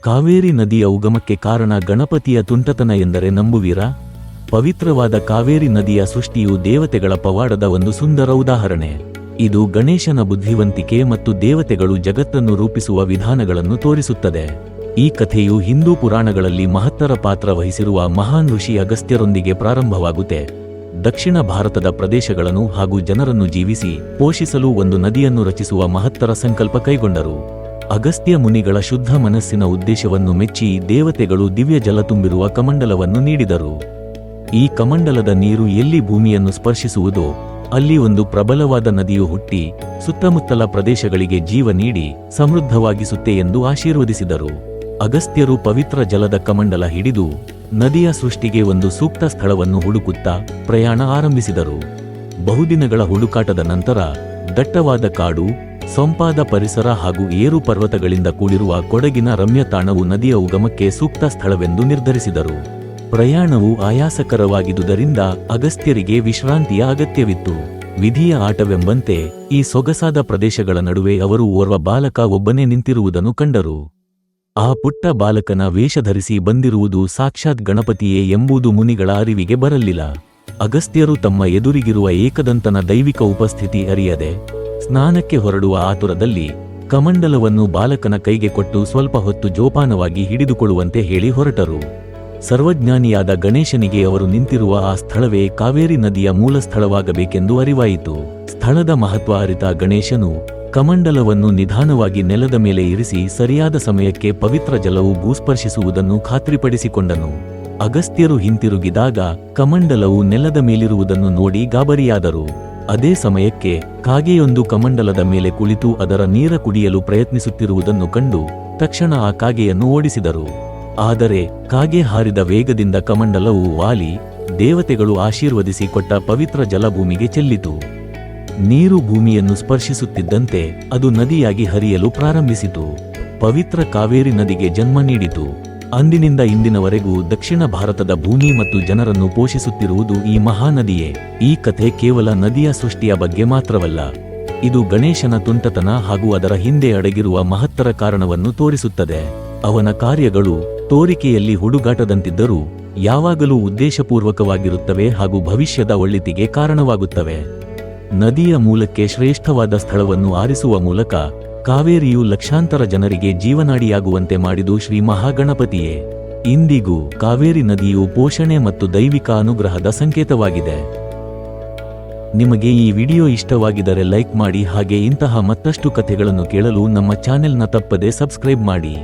ಕಾವೇರಿ ನದಿಯ ಉಗಮಕ್ಕೆ ಕಾರಣ ಗಣಪತಿಯ ತುಂಟತನ ಎಂದರೆ ನಂಬುವಿರಾ? ಪವಿತ್ರವಾದ ಕಾವೇರಿ ನದಿಯ ಸೃಷ್ಟಿಯು ದೇವತೆಗಳ ಪವಾಡದ ಒಂದು ಸುಂದರ ಉದಾಹರಣೆ. ಇದು ಗಣೇಶನ ಬುದ್ಧಿವಂತಿಕೆ ಮತ್ತು ದೇವತೆಗಳು ಜಗತ್ತನ್ನು ರೂಪಿಸುವ ವಿಧಾನಗಳನ್ನು ತೋರಿಸುತ್ತದೆ. ಈ ಕಥೆಯು ಹಿಂದೂ ಪುರಾಣಗಳಲ್ಲಿ ಮಹತ್ತರ ಪಾತ್ರ ವಹಿಸಿರುವ ಮಹಾನ್ ಋಷಿ ಅಗಸ್ತ್ಯರೊಂದಿಗೆ ಪ್ರಾರಂಭವಾಗುತ್ತೆ. ದಕ್ಷಿಣ ಭಾರತದ ಪ್ರದೇಶಗಳನ್ನು ಹಾಗೂ ಜನರನ್ನು ಜೀವಿಸಿ ಪೋಷಿಸಲು ಒಂದು ನದಿಯನ್ನು ರಚಿಸುವ ಮಹತ್ತರ ಸಂಕಲ್ಪ ಕೈಗೊಂಡರು. ಅಗಸ್ತ್ಯ ಮುನಿಗಳ ಶುದ್ಧ ಮನಸ್ಸಿನ ಉದ್ದೇಶವನ್ನು ಮೆಚ್ಚಿ ದೇವತೆಗಳು ದಿವ್ಯ ಜಲ ತುಂಬಿರುವ ಕಮಂಡಲವನ್ನು ನೀಡಿದರು. ಈ ಕಮಂಡಲದ ನೀರು ಎಲ್ಲಿ ಭೂಮಿಯನ್ನು ಸ್ಪರ್ಶಿಸುವುದೋ ಅಲ್ಲಿ ಒಂದು ಪ್ರಬಲವಾದ ನದಿಯು ಹುಟ್ಟಿ ಸುತ್ತಮುತ್ತಲ ಪ್ರದೇಶಗಳಿಗೆ ಜೀವ ನೀಡಿ ಸಮೃದ್ಧವಾಗಿಸುತ್ತೆ ಎಂದು ಆಶೀರ್ವದಿಸಿದರು. ಅಗಸ್ತ್ಯರು ಪವಿತ್ರ ಜಲದ ಕಮಂಡಲ ಹಿಡಿದು ನದಿಯ ಸೃಷ್ಟಿಗೆ ಒಂದು ಸೂಕ್ತ ಸ್ಥಳವನ್ನು ಹುಡುಕುತ್ತಾ ಪ್ರಯಾಣ ಆರಂಭಿಸಿದರು. ಬಹುದಿನಗಳ ಹುಡುಕಾಟದ ನಂತರ ದಟ್ಟವಾದ ಕಾಡು, ಸೊಂಪಾದ ಪರಿಸರ ಹಾಗೂ ಏರು ಪರ್ವತಗಳಿಂದ ಕೂಡಿರುವ ಕೊಡಗಿನ ರಮ್ಯ ತಾಣವು ನದಿಯ ಉಗಮಕ್ಕೆ ಸೂಕ್ತ ಸ್ಥಳವೆಂದು ನಿರ್ಧರಿಸಿದರು. ಪ್ರಯಾಣವು ಆಯಾಸಕರವಾಗಿದ್ದುದರಿಂದ ಅಗಸ್ತ್ಯರಿಗೆ ವಿಶ್ರಾಂತಿಯ ಅಗತ್ಯವಿತ್ತು. ವಿಧಿಯ ಆಟವೆಂಬಂತೆ ಈ ಸೊಗಸಾದ ಪ್ರದೇಶಗಳ ನಡುವೆ ಅವರು ಓರ್ವ ಬಾಲಕ ಒಬ್ಬನೇ ನಿಂತಿರುವುದನ್ನು ಕಂಡರು. ಆ ಪುಟ್ಟ ಬಾಲಕನ ವೇಷಧರಿಸಿ ಬಂದಿರುವುದು ಸಾಕ್ಷಾತ್ ಗಣಪತಿಯೇ ಎಂಬುದು ಮುನಿಗಳ ಅರಿವಿಗೆ ಬರಲಿಲ್ಲ. ಅಗಸ್ತ್ಯರು ತಮ್ಮ ಎದುರಿಗಿರುವ ಏಕದಂತನ ದೈವಿಕ ಉಪಸ್ಥಿತಿ ಅರಿಯದೆ ಸ್ನಾನಕ್ಕೆ ಹೊರಡುವ ಆತುರದಲ್ಲಿ ಕಮಂಡಲವನ್ನು ಬಾಲಕನ ಕೈಗೆ ಕೊಟ್ಟು ಸ್ವಲ್ಪ ಹೊತ್ತು ಜೋಪಾನವಾಗಿ ಹಿಡಿದುಕೊಳ್ಳುವಂತೆ ಹೇಳಿ ಹೊರಟರು. ಸರ್ವಜ್ಞಾನಿಯಾದ ಗಣೇಶನಿಗೆ ಅವರು ನಿಂತಿರುವ ಆ ಸ್ಥಳವೇ ಕಾವೇರಿ ನದಿಯ ಮೂಲ ಸ್ಥಳವಾಗಬೇಕೆಂದು ಅರಿವಾಯಿತು. ಸ್ಥಳದ ಮಹತ್ವ ಅರಿತ ಗಣೇಶನು ಕಮಂಡಲವನ್ನು ನಿಧಾನವಾಗಿ ನೆಲದ ಮೇಲೆ ಇರಿಸಿ ಸರಿಯಾದ ಸಮಯಕ್ಕೆ ಪವಿತ್ರ ಜಲವು ಭೂಸ್ಪರ್ಶಿಸುವುದನ್ನು ಖಾತ್ರಿಪಡಿಸಿಕೊಂಡನು. ಅಗಸ್ತ್ಯರು ಹಿಂತಿರುಗಿದಾಗ ಕಮಂಡಲವು ನೆಲದ ಮೇಲಿರುವುದನ್ನು ನೋಡಿ ಗಾಬರಿಯಾದರು. ಅದೇ ಸಮಯಕ್ಕೆ ಕಾಗೆಯೊಂದು ಕಮಂಡಲದ ಮೇಲೆ ಕುಳಿತು ಅದರ ನೀರ ಕುಡಿಯಲು ಪ್ರಯತ್ನಿಸುತ್ತಿರುವುದನ್ನು ಕಂಡು ತಕ್ಷಣ ಆ ಕಾಗೆಯನ್ನು ಓಡಿಸಿದರು. ಆದರೆ ಕಾಗೆ ಹಾರಿದ ವೇಗದಿಂದ ಕಮಂಡಲವು ವಾಲಿ ದೇವತೆಗಳು ಆಶೀರ್ವದಿಸಿ ಕೊಟ್ಟ ಪವಿತ್ರ ಜಲಭೂಮಿಗೆ ಚೆಲ್ಲಿತು. ನೀರು ಭೂಮಿಯನ್ನು ಸ್ಪರ್ಶಿಸುತ್ತಿದ್ದಂತೆ ಅದು ನದಿಯಾಗಿ ಹರಿಯಲು ಪ್ರಾರಂಭಿಸಿತು. ಪವಿತ್ರ ಕಾವೇರಿ ನದಿಗೆ ಜನ್ಮ ನೀಡಿತು. ಅಂದಿನಿಂದ ಇಂದಿನವರೆಗೂ ದಕ್ಷಿಣ ಭಾರತದ ಭೂಮಿ ಮತ್ತು ಜನರನ್ನು ಪೋಷಿಸುತ್ತಿರುವುದು ಈ ಮಹಾನದಿಯೇ. ಈ ಕಥೆ ಕೇವಲ ನದಿಯ ಸೃಷ್ಟಿಯ ಬಗ್ಗೆ ಮಾತ್ರವಲ್ಲ, ಇದು ಗಣೇಶನ ತುಂಟತನ ಹಾಗೂ ಅದರ ಹಿಂದೆ ಅಡಗಿರುವ ಮಹತ್ತರ ಕಾರಣವನ್ನು ತೋರಿಸುತ್ತದೆ. ಅವನ ಕಾರ್ಯಗಳು ತೋರಿಕೆಯಲ್ಲಿ ಹುಡುಗಾಟದಂತಿದ್ದರೂ ಯಾವಾಗಲೂ ಉದ್ದೇಶಪೂರ್ವಕವಾಗಿರುತ್ತವೆ ಹಾಗೂ ಭವಿಷ್ಯದ ಒಳಿತಿಗೆ ಕಾರಣವಾಗುತ್ತವೆ. ನದಿಯ ಮೂಲಕ್ಕೆ ಶ್ರೇಷ್ಠವಾದ ಸ್ಥಳವನ್ನು ಆರಿಸುವ ಮೂಲಕ ಕಾವೇರಿಯು ಲಕ್ಷಾಂತರ ಜನರಿಗೆ ಜೀವನಾಡಿಯಾಗುವಂತೆ ಮಾಡಿದು ಶ್ರೀ ಮಹಾಗಣಪತಿಯೇ. ಇಂದಿಗೂ ಕಾವೇರಿ ನದಿಯು ಪೋಷಣೆ ಮತ್ತು ದೈವಿಕ ಅನುಗ್ರಹದ ಸಂಕೇತವಾಗಿದೆ. ನಿಮಗೆ ಈ ವಿಡಿಯೋ ಇಷ್ಟವಾಗಿದ್ದರೆ ಲೈಕ್ ಮಾಡಿ, ಹಾಗೆ ಇಂತಹ ಮತ್ತಷ್ಟು ಕಥೆಗಳನ್ನು ಕೇಳಲು ನಮ್ಮ ಚಾನೆಲ್ನ ತಪ್ಪದೆ ಸಬ್ಸ್ಕ್ರೈಬ್ ಮಾಡಿ.